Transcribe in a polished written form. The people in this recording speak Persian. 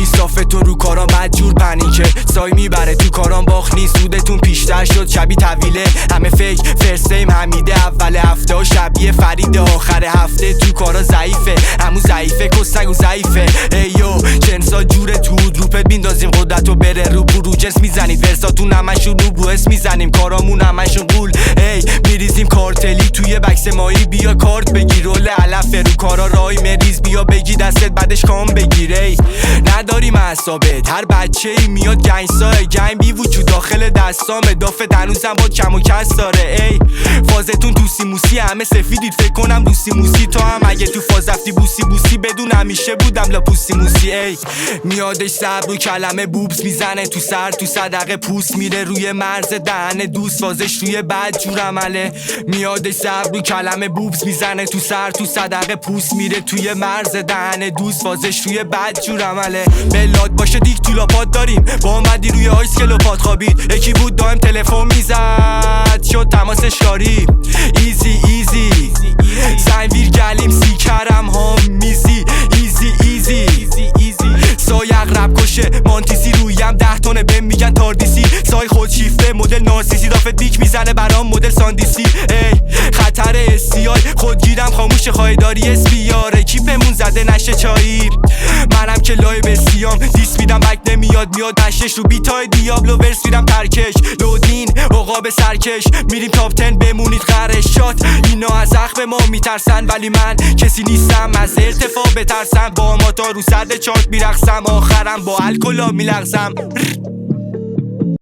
صافتون رو کارا مجور پنیکه سای میبره تو کارام باخت نیست سودتون بیشتر شد شبی طویله همه فیک فرستیم حمیده اول هفته و شبیه فرید آخر هفته تو کارا ضعیفه همون ضعیفه کسنگ و ضعیفه ایو جنسا جوره تو روپت بیندازیم قدرتو بره رو جنس میزنید ورساتون همشون رو اس میزنیم کارامون همشون قول ای میریزیم کارتلی توی بکس مایی بیا کارت بگیر رول علفه رو کارا رای مریض بیا بگی دستت بعدش کام بگیر ای نداریم اعصابت هر بچه ای میاد گنگسای گنگ بی وجود داخل دستامه دافت هنوزم با کم و کس داره ای فازتون دوسی موسی همه سفیدید فکر کنم دوسی موسی تو هم اگه تو فاز رفتی بوسی بدون همیشه بودم لا پوسی موسی ای میادش صبر و کلمه بوبس میزنه تو سر تو صدقه پوست میره روی مرز دهن دوست فازش روی بد جور عمله میادش صبر و کلمه بوبس میزنه تو سر تو صدقه پوست میره توی مرز دهن دوست فازش روی بد جور عمله بلاد باشه دیک تو لاپات داریم با اومدی روی آیس کلوپات خوابید یکی بود دائم تلفن میزد شد تماسش کاری ایزی ایزی زنویر گلیم سیکرم ها میزی ایزی سای اقرب کشه مانتیسی رویم 10 تونه بهم میگن تاردیسی سای خود شیفته مدل نارسیسی دافت بیک میزنه برام مدل ساندیسی ای خطر استیای خودگیرم خاموش خواهداری اسپیاره کیپمون زده نشه چایی منم که لای بسیام دیس میدم بک نمیاد میاد دشتش رو بیتای دیابلو ورس میدم ترکش لودین عقاب سرکش میریم تاپ 10 بمونید قرشات اینا از اخم ما میترسن ولی من کسی نیستم از ارتفاع بترسم با ماتا رو صد چارت میرقصم آخرم با الکلا میلغزم